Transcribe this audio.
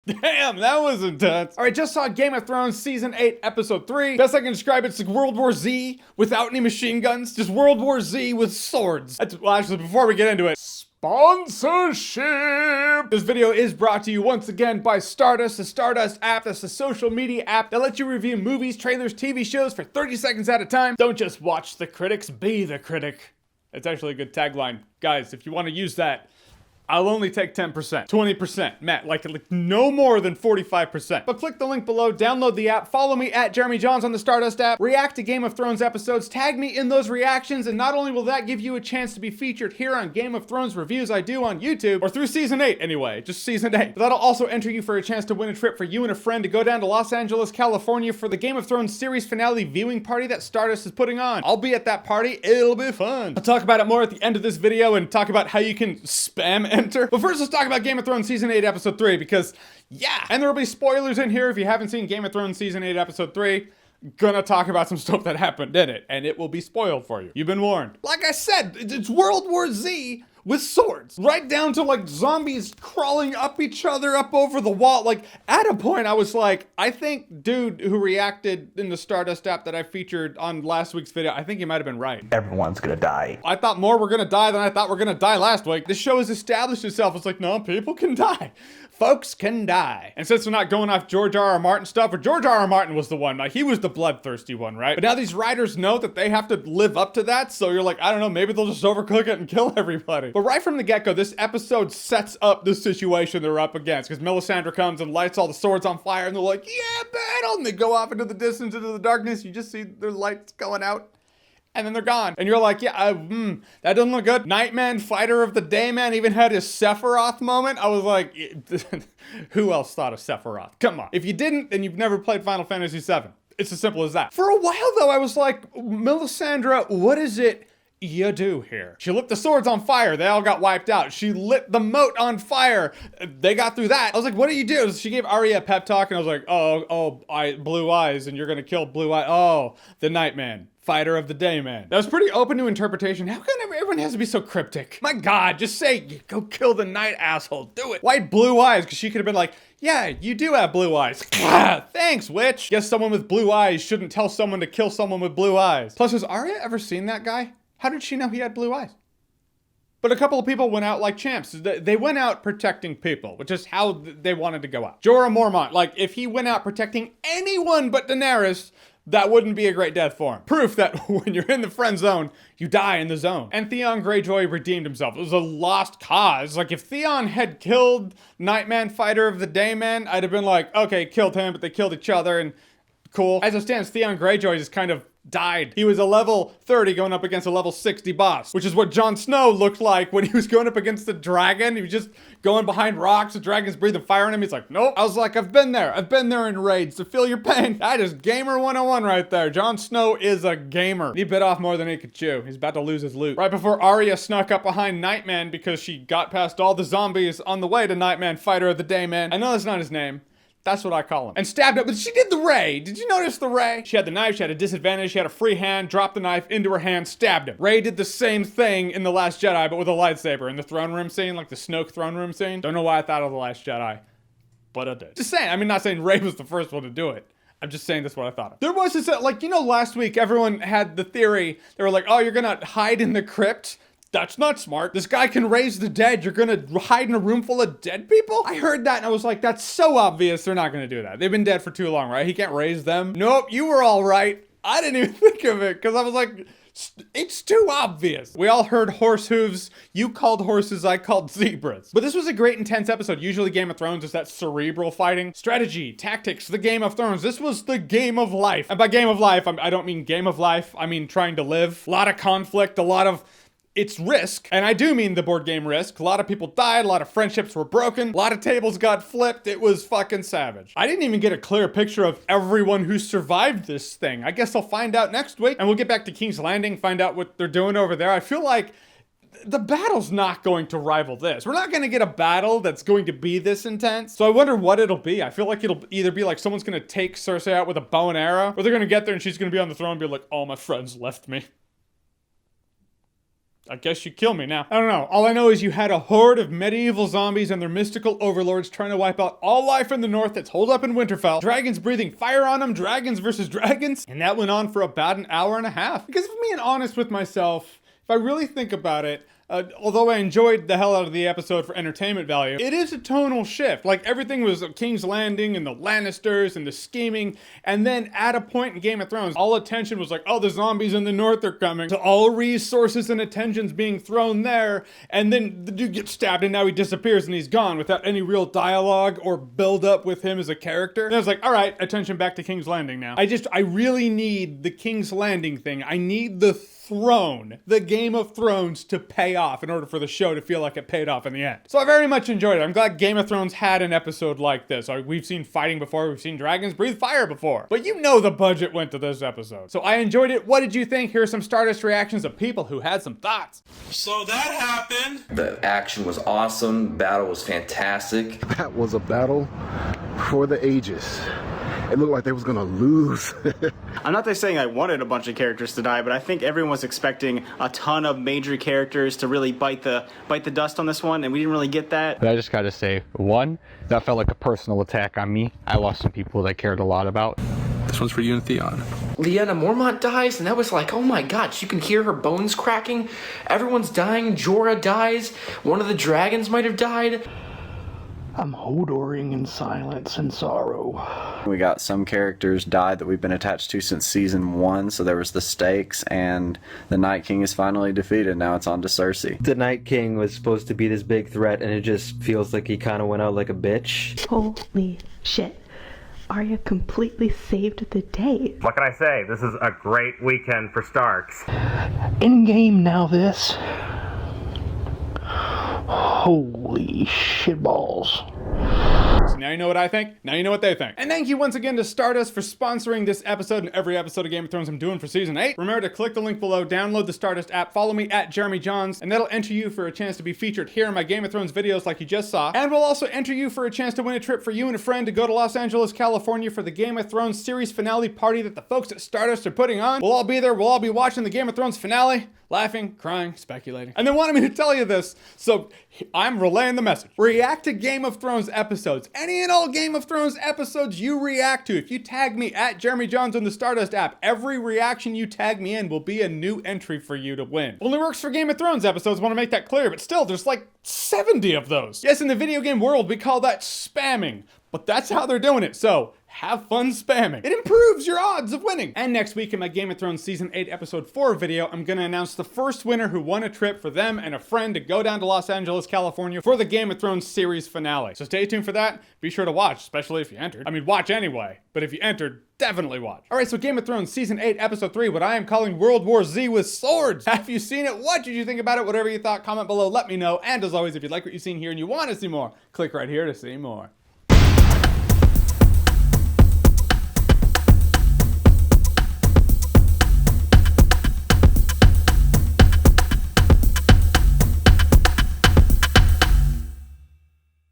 Damn, that was intense. All right, just saw Game of Thrones Season 8, Episode 3. Best I can describe it's like World War Z without any machine guns. Just World War Z with swords. Well, actually, before we get into it, sponsorship! This video is brought to you once again by Stardust, the Stardust app. That's the social media app that lets you review movies, trailers, TV shows for 30 seconds at a time. Don't just watch the critics, be the critic. It's actually a good tagline. Guys, if you want to use that, I'll only take 10%, 20%, Matt, like no more than 45%. But click the link below, download the app, follow me at Jeremy Jahns on the Stardust app, react to Game of Thrones episodes, tag me in those reactions, and not only will that give you a chance to be featured here on Game of Thrones reviews I do on YouTube, or through Season 8 anyway, just Season 8, but that'll also enter you for a chance to win a trip for you and a friend to go down to Los Angeles, California for the Game of Thrones series finale viewing party that Stardust is putting on. I'll be at that party, it'll be fun. I'll talk about it more at the end of this video and talk about how you can spam enter. But first, let's talk about Game of Thrones Season 8, Episode 3, because, yeah, and there will be spoilers in here if you haven't seen Game of Thrones Season 8, Episode 3. Gonna talk about some stuff that happened in it, and it will be spoiled for you. You've been warned. Like I said, it's World War Z with swords. Right down to, like, zombies crawling up each other, up over the wall. Like, at a point, I was like, I think dude who reacted in the Stardust app that I featured on last week's video, I think he might have been right. Everyone's gonna die. I thought more were gonna die than I thought were gonna die last week. This show has established itself. It's like, no, people can die. Folks can die. And since we're not going off George R.R. Martin stuff, or George R.R. Martin was the one, like, he was the bloodthirsty one, right? But now these writers know that they have to live up to that, so you're like, I don't know, maybe they'll just overcook it and kill everybody. But right from the get-go, this episode sets up the situation they're up against, because Melisandre comes and lights all the swords on fire, and they're like, yeah, battle! And they go off into the distance, into the darkness, you just see their lights going out. And then they're gone. And you're like, yeah, that doesn't look good. Nightman, fighter of the day man, even had his Sephiroth moment. I was like, who else thought of Sephiroth? Come on. If you didn't, then you've never played Final Fantasy VII. It's as simple as that. For a while, though, I was like, Melisandre, what is it you do here? She lit the swords on fire. They all got wiped out. She lit the moat on fire. They got through that. I was like, what do you do? She gave Arya a pep talk, and I was like, blue eyes, and you're going to kill blue eyes. Oh, the Nightman. Fighter of the day, man. That was pretty open to interpretation. How come everyone has to be so cryptic? My God, just say, go kill the night, asshole. Do it. Why blue eyes? Because she could have been like, yeah, you do have blue eyes. Thanks, witch. Guess someone with blue eyes shouldn't tell someone to kill someone with blue eyes. Plus, has Arya ever seen that guy? How did she know he had blue eyes? But a couple of people went out like champs. They went out protecting people, which is how they wanted to go out. Jorah Mormont, like, if he went out protecting anyone but Daenerys, that wouldn't be a great death for him. Proof that when you're in the friend zone, you die in the zone. And Theon Greyjoy redeemed himself. It was a lost cause. Like, if Theon had killed Nightman, fighter of the day man, I'd have been like, okay, killed him, but they killed each other, and cool. As it stands, Theon Greyjoy just kind of died. He was a level 30 going up against a level 60 boss, which is what Jon Snow looked like when he was going up against the dragon. He was just going behind rocks, the dragon's breathing fire on him. He's like, nope. I was like, I've been there in raids to feel your pain. That is gamer 101 right there. Jon Snow is a gamer. He bit off more than he could chew. He's about to lose his loot. Right before Arya snuck up behind Nightman because she got past all the zombies on the way to Nightman, fighter of the day man. I know that's not his name. That's what I call him. And stabbed it, but she did the Ray. Did you notice the Ray? She had the knife, she had a disadvantage, she had a free hand, dropped the knife into her hand, stabbed him. Ray did the same thing in The Last Jedi, but with a lightsaber. In the throne room scene, like the Snoke throne room scene. Don't know why I thought of The Last Jedi, but I did. Just saying, I mean, not saying Ray was the first one to do it. I'm just saying that's what I thought of. There was this, like, you know, last week, everyone had the theory, they were like, oh, you're gonna hide in the crypt? That's not smart. This guy can raise the dead. You're gonna hide in a room full of dead people? I heard that and I was like, that's so obvious. They're not gonna do that. They've been dead for too long, right? He can't raise them. Nope, you were all right. I didn't even think of it because I was like, it's too obvious. We all heard horse hooves. You called horses, I called zebras. But this was a great intense episode. Usually Game of Thrones is that cerebral fighting. Strategy, tactics, the Game of Thrones. This was the game of life. And by game of life, I don't mean game of life. I mean trying to live. A lot of conflict, a lot of it's risk, and I do mean the board game Risk. A lot of people died, a lot of friendships were broken, a lot of tables got flipped. It was fucking savage. I didn't even get a clear picture of everyone who survived this thing. I guess I'll find out next week, and we'll get back to King's Landing, find out what they're doing over there. I feel like the battle's not going to rival this. We're not going to get a battle that's going to be this intense. So I wonder what it'll be. I feel like it'll either be like someone's going to take Cersei out with a bow and arrow, or they're going to get there and she's going to be on the throne and be like, all my friends left me. I guess you kill me now. I don't know. All I know is you had a horde of medieval zombies and their mystical overlords trying to wipe out all life in the north that's holed up in Winterfell. Dragons breathing fire on them, dragons versus dragons. And that went on for about an hour and a half. Because if I'm being honest with myself, if I really think about it, although I enjoyed the hell out of the episode for entertainment value, it is a tonal shift. Like, everything was King's Landing and the Lannisters and the scheming, and then at a point in Game of Thrones, all attention was like, oh, the zombies in the north are coming. So all resources and attention's being thrown there, and then the dude gets stabbed and now he disappears and he's gone without any real dialogue or build up with him as a character. And I was like, all right, attention back to King's Landing now. I really need the King's Landing thing. I need the throne, the Game of Thrones, to pay off in order for the show to feel like it paid off in the end. So I very much enjoyed it. I'm glad Game of Thrones had an episode like this. We've seen fighting before, we've seen dragons breathe fire before, but you know the budget went to this episode. So I enjoyed it. What did you think? Here are some Stardust reactions of people who had some thoughts. So that happened. The action was awesome. Battle was fantastic. That was a battle for the ages. It looked like they was gonna lose. I'm not saying I wanted a bunch of characters to die, but I think everyone was expecting a ton of major characters to really bite the dust on this one, and we didn't really get that. But I just gotta say, one, that felt like a personal attack on me. I lost some people that I cared a lot about. This one's for you and Theon. Lyanna Mormont dies, and that was like, oh my gosh, you can hear her bones cracking. Everyone's dying. Jorah dies. One of the dragons might have died. I'm hodoring in silence and sorrow. We got some characters died that we've been attached to since season 1, so there was the stakes, and the Night King is finally defeated. Now it's on to Cersei. The Night King was supposed to be this big threat, and it just feels like he kind of went out like a bitch. Holy shit. Arya completely saved the day. What can I say? This is a great weekend for Starks. In game now, this. Holy shitballs. So now you know what I think, now you know what they think. And thank you once again to Stardust for sponsoring this episode and every episode of Game of Thrones I'm doing for season 8. Remember to click the link below, download the Stardust app, follow me at Jeremy Jahns, and that'll enter you for a chance to be featured here in my Game of Thrones videos like you just saw. And we'll also enter you for a chance to win a trip for you and a friend to go to Los Angeles, California for the Game of Thrones series finale party that the folks at Stardust are putting on. We'll all be there, we'll all be watching the Game of Thrones finale, laughing, crying, speculating. And they wanted me to tell you this, so I'm relaying the message. React to Game of Thrones episodes. Any and all Game of Thrones episodes you react to. If you tag me at Jeremy Jahns on the Stardust app, every reaction you tag me in will be a new entry for you to win. Only works for Game of Thrones episodes, want to make that clear, but still, there's like 70 of those. Yes, in the video game world, we call that spamming, but that's how they're doing it, so have fun spamming. It improves your odds of winning. And next week in my Game of Thrones Season 8 Episode 4 video, I'm gonna announce the first winner who won a trip for them and a friend to go down to Los Angeles, California for the Game of Thrones series finale. So stay tuned for that. Be sure to watch, especially if you entered. I mean, watch anyway, but if you entered, definitely watch. All right, so Game of Thrones Season 8 Episode 3, what I am calling World War Z with swords. Have you seen it? What did you think about it? Whatever you thought, comment below, let me know. And as always, if you like what you've seen here and you want to see more, click right here to see more.